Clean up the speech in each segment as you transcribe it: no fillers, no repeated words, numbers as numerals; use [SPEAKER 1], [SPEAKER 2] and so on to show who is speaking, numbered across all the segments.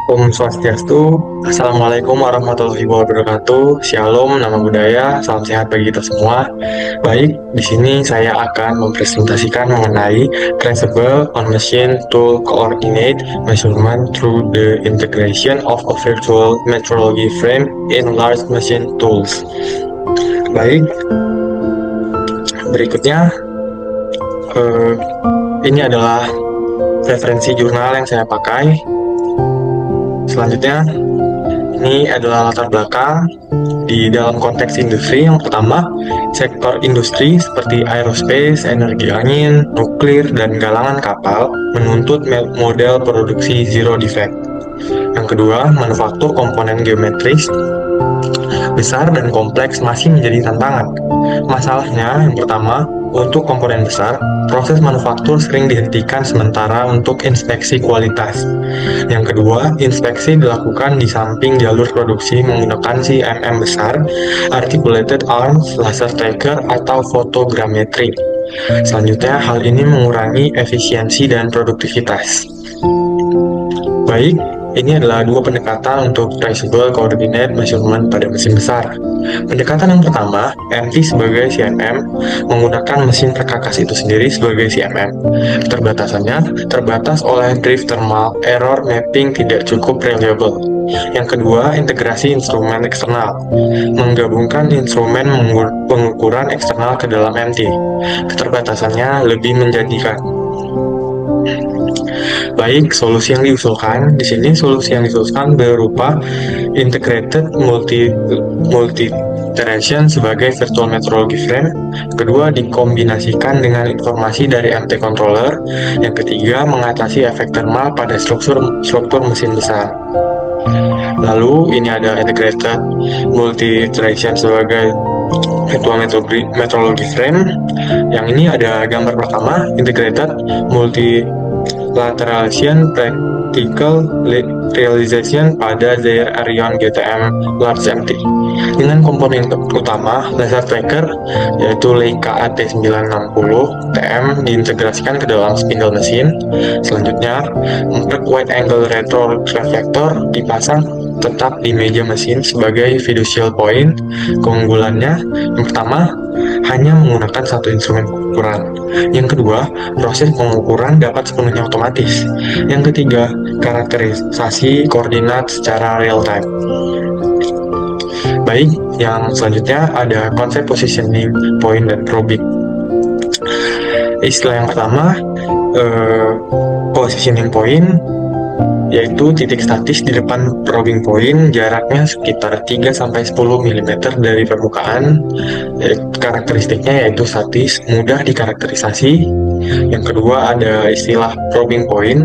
[SPEAKER 1] Om Swastiastu, Assalamualaikum warahmatullahi wabarakatuh. Shalom, nama budaya, salam sehat bagi kita semua. Baik, di sini saya akan mempresentasikan mengenai Traceable on-Machine Tool Coordinate Measurement through the integration of a virtual metrology frame in large machine tools. Baik, berikutnya ini adalah referensi jurnal yang saya pakai. Selanjutnya, ini adalah latar belakang di dalam konteks industri. Yang pertama, sektor industri seperti aerospace, energi angin, nuklir, dan galangan kapal menuntut model produksi zero defect. Yang kedua, manufaktur komponen geometris besar dan kompleks masih menjadi tantangan. Masalahnya, yang pertama, untuk komponen besar, proses manufaktur sering dihentikan sementara untuk inspeksi kualitas. Yang kedua, inspeksi dilakukan di samping jalur produksi menggunakan CMM besar, articulated arms, laser tracker, atau fotogrametri. Selanjutnya, hal ini mengurangi efisiensi dan produktivitas. Baik, ini adalah dua pendekatan untuk traceable coordinate measurement pada mesin besar. Pendekatan yang pertama, MT sebagai CMM, menggunakan mesin perkakas itu sendiri sebagai CMM. Keterbatasannya terbatas oleh drift thermal, error mapping tidak cukup reliable. Yang kedua, integrasi instrumen eksternal, menggabungkan instrumen pengukuran eksternal ke dalam MT. Keterbatasannya lebih menjadikan. Baik, solusi yang diusulkan di sini berupa integrated multi-iteration sebagai virtual metrology frame. Kedua, dikombinasikan dengan informasi dari MT controller. Yang ketiga, mengatasi efek thermal pada struktur mesin besar. Lalu ini ada integrated multi-iteration sebagai virtual metrology frame. Yang ini ada gambar pertama, integrated multilateralization practical realization pada Zaire Arion GTM Large MT dengan komponen utama laser tracker yaitu Leica AT960 TM diintegrasikan ke dalam spindle mesin. Selanjutnya, wide angle retro reflector dipasang tetap di meja mesin sebagai fiducial point. Keunggulannya, yang pertama, hanya menggunakan satu instrumen pengukuran. Yang kedua, proses pengukuran dapat sepenuhnya otomatis. Yang ketiga, karakterisasi koordinat secara real time. Baik, yang selanjutnya ada konsep positioning point dan probing. Istilah yang pertama, positioning point, yaitu titik statis di depan probing point, jaraknya sekitar 3-10 mm dari permukaan. Karakteristiknya yaitu statis, mudah dikarakterisasi. Yang kedua ada istilah probing point,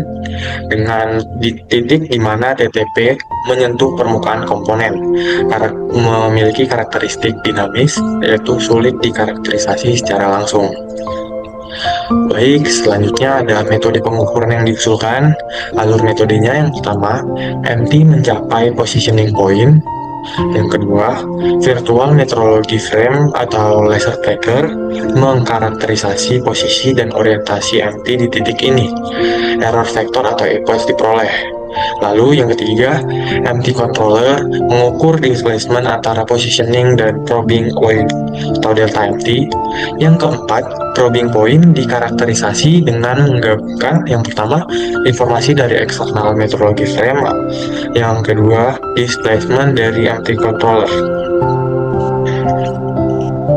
[SPEAKER 1] dengan titik di mana TTP menyentuh permukaan komponen, memiliki karakteristik dinamis, yaitu sulit dikarakterisasi secara langsung. Baik, selanjutnya ada metode pengukuran yang diusulkan. Alur metodenya yang pertama, MT mencapai positioning point. Yang kedua, virtual metrology frame atau laser tracker mengkarakterisasi posisi dan orientasi MT di titik ini. Error vector atau epoch diperoleh. Lalu yang ketiga, MT controller mengukur displacement antara positioning dan probing point atau delta MT. Yang keempat, probing point dikarakterisasi dengan menggabungkan yang pertama, informasi dari eksternal metrology frame. Yang kedua, displacement dari MT controller.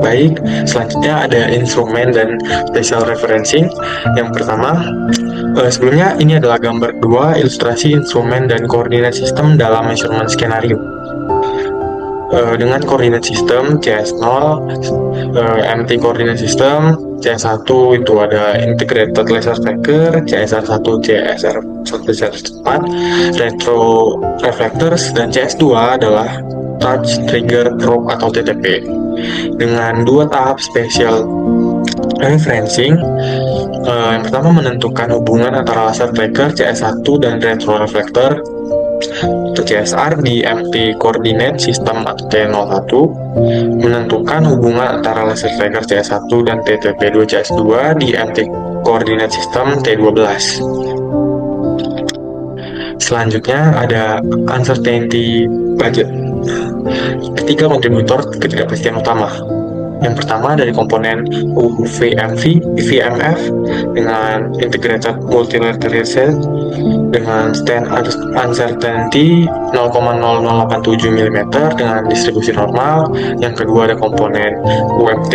[SPEAKER 1] Baik, selanjutnya ada instrumen dan spatial referencing. Yang pertama, sebelumnya ini adalah gambar 2 ilustrasi instrumen dan koordinat sistem dalam measurement skenario. Dengan koordinat sistem CS0, MT coordinate system, CS1 itu ada integrated laser tracker, CSR1, CSR4, retro reflectors, dan CS2 adalah touch trigger probe atau TTP. Dengan dua tahap spatial referencing, yang pertama menentukan hubungan antara laser tracker CS1 dan retro reflector atau CSR di MT coordinate system atau T01, menentukan hubungan antara laser tracker CS1 dan TTP2 CS2 di MT coordinate system T12. Selanjutnya ada uncertainty budget. Ketiga kontributor ketidakpastian utama. Yang pertama dari komponen VMF dengan integrated multilateral dengan stand uncertainty 0,0087 mm dengan distribusi normal. Yang kedua ada komponen UMT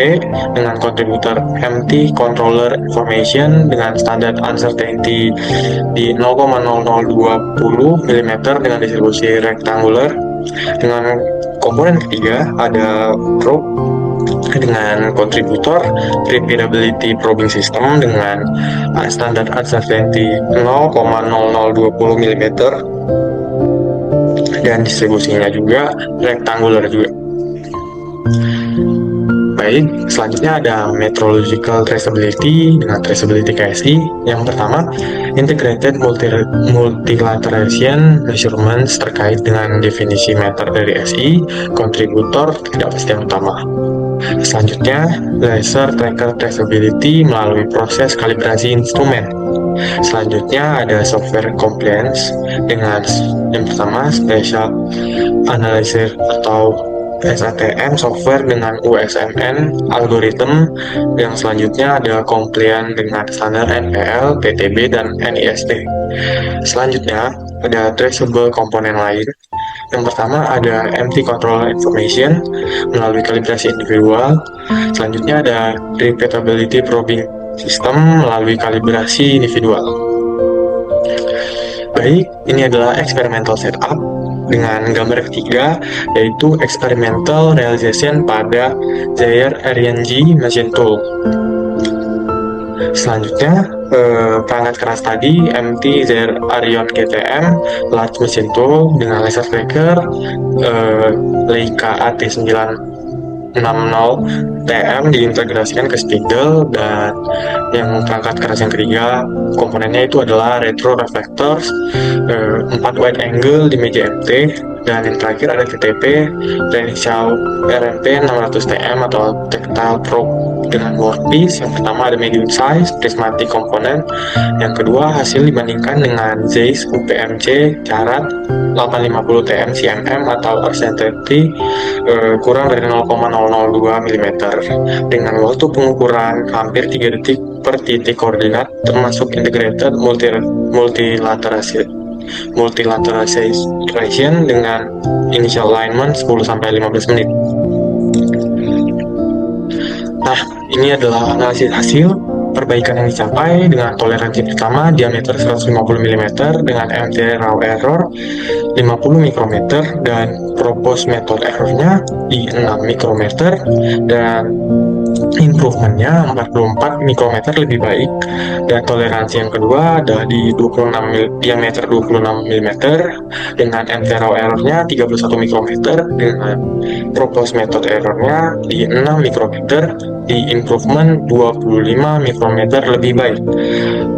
[SPEAKER 1] dengan kontributor MT controller information dengan standar uncertainty di 0,0020 mm dengan distribusi rectangular. Dengan komponen ketiga ada probe dengan kontributor repeatability probing system dengan standar uncertainty 0,0020 mm dan distribusinya juga rectangular juga. Baik, selanjutnya ada metrological traceability dengan traceability KSI. Yang pertama, integrated multilateration measurements terkait dengan definisi meter dari SI, kontributor ketidakpastian utama. Selanjutnya, laser tracker traceability melalui proses kalibrasi instrumen. Selanjutnya ada software compliance dengan yang pertama spatial analyzer atau SATM software dengan USMN algorithm. Yang selanjutnya ada compliant dengan standar NPL, PTB, dan NIST. Selanjutnya ada traceable komponen lain. Yang pertama ada MT control information melalui kalibrasi individual. Selanjutnya ada repeatability probing system melalui kalibrasi individual. Baik, ini adalah experimental setup dengan gambar ketiga, yaitu experimental realization pada Zaire RNG Machine Tool. Selanjutnya, perangkat keras tadi, MT Zaire Arion GTM Large Machine Tool dengan laser tracker Leica AT960 TM diintegrasikan ke spindle. Dan yang perangkat keras yang ketiga komponennya itu adalah retro reflectors 4 wide angle di meja MT. Dan yang terakhir ada TTP Renshaw RMP 600 TM atau tactile probe dengan workpiece. Yang pertama ada medium size prismatic component. Yang kedua hasil dibandingkan dengan Zeiss UPMC Carat 850 TM CMM atau eccentricity kurang dari 0,002 mm dengan waktu pengukuran hampir 3 detik per titik koordinat termasuk integrated multilateration dengan initial alignment 10-15 menit. Nah, ini adalah analisis hasil perbaikan yang dicapai dengan toleransi pertama diameter 150 mm dengan MT raw error 50 mikrometer dan proposed method errornya di 6 mikrometer dan improvementnya 44 mikrometer lebih baik. Dan toleransi yang kedua ada di diameter 26 mm dengan MT raw errornya 31 mikrometer dengan proposed method errornya di 6 mikrometer di improvement 25 mikrometer lebih baik.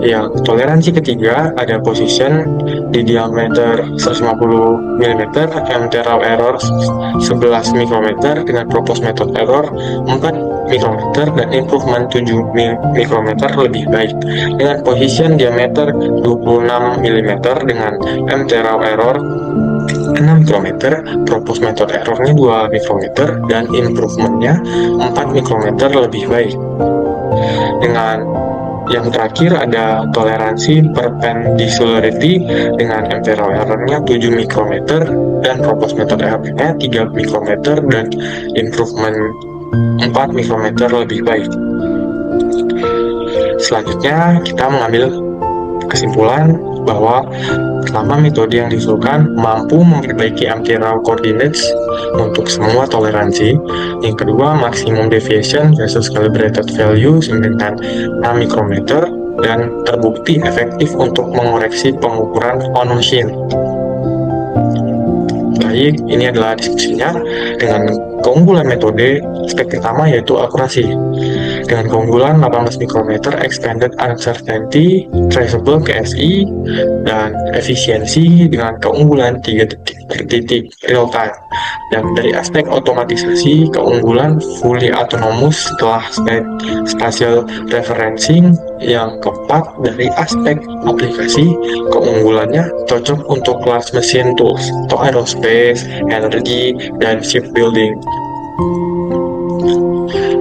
[SPEAKER 1] Yang toleransi ketiga ada position di diameter 150 mm MT raw error 11 mikrometer dengan proposed method error 4 mikrometer dan improvement 7 mikrometer lebih baik dengan position diameter 26 mm dengan MT raw error 6 mikrometer, proposed method errornya 2 mikrometer dan improvementnya 4 mikrometer lebih baik. Dengan yang terakhir ada toleransi perpendicularity dengan MT raw errornya 7 mikrometer dan proposed method errornya 3 mikrometer dan improvement 4 mikrometer lebih baik. Selanjutnya kita mengambil kesimpulan bahwa pertama metode yang diusulkan mampu memperbaiki MT raw coordinates untuk semua toleransi. Yang kedua maksimum deviation versus calibrated value dengan 6 mikrometer dan terbukti efektif untuk mengoreksi pengukuran on machine. Baik, ini adalah diskusinya dengan keunggulan metode. Aspek pertama yaitu akurasi. dengan keunggulan 18 mikrometer Expanded Uncertainty, Traceable KSI, dan efisiensi dengan keunggulan 3 detik per titik real time. Dan dari aspek otomatisasi, keunggulan fully autonomous setelah spatial referencing. Yang keempat, dari aspek aplikasi, keunggulannya cocok untuk large machine tools atau aerospace, energy, dan shipbuilding.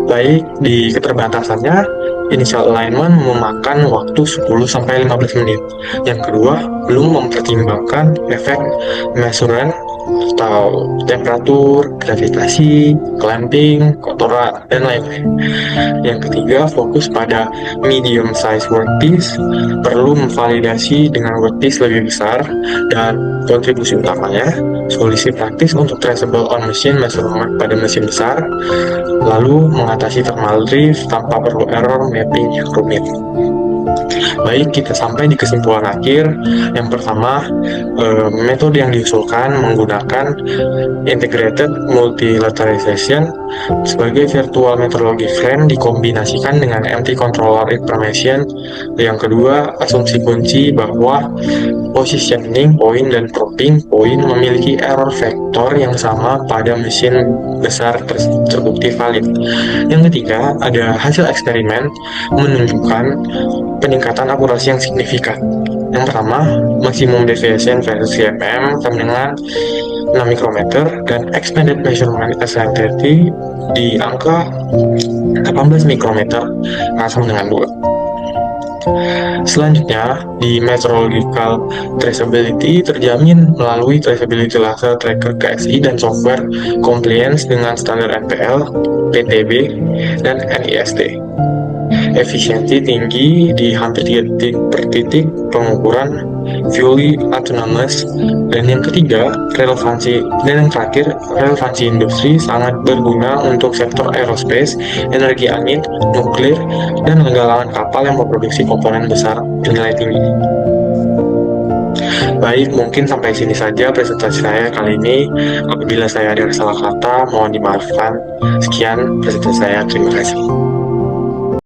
[SPEAKER 1] Baik, di keterbatasannya, initial alignment memakan waktu 10-15 menit. Yang kedua, belum mempertimbangkan efek measurement atau temperatur, gravitasi, clamping, kotoran, dan lain-lain. Yang ketiga, fokus pada medium size workpiece, perlu memvalidasi dengan workpiece lebih besar, dan kontribusi utamanya, solusi praktis untuk traceable on machine measurement pada mesin besar, lalu mengatasi thermal drift tanpa perlu error mapping yang rumit. Baik, kita sampai di kesimpulan akhir. Yang pertama, metode yang diusulkan menggunakan integrated multilateralization sebagai virtual metrology frame dikombinasikan dengan empty controller information. Yang kedua, asumsi kunci bahwa positioning point dan probing point memiliki error vector yang sama pada mesin besar terbukti valid. Yang ketiga, ada hasil eksperimen menunjukkan peningkatan akurasi yang signifikan. Yang pertama, maximum deviation versus CFM sama dengan 6 mikrometer dan expanded measurement S30 di angka 18 mikrometer sama dengan 2. Selanjutnya, di metrological traceability terjamin melalui traceability laser tracker KSI dan software compliance dengan standar NPL, PTB, dan NIST. Efisiensi tinggi di hampir 3 detik per titik pengukuran fully autonomous. Dan yang ketiga, relevansi industri sangat berguna untuk sektor aerospace, energi angin, nuklir, dan penggalangan kapal yang memproduksi komponen besar bernilai tinggi. Baik, mungkin sampai sini saja presentasi saya kali ini. Apabila saya ada salah kata, mohon dimaafkan. Sekian presentasi saya, terima kasih.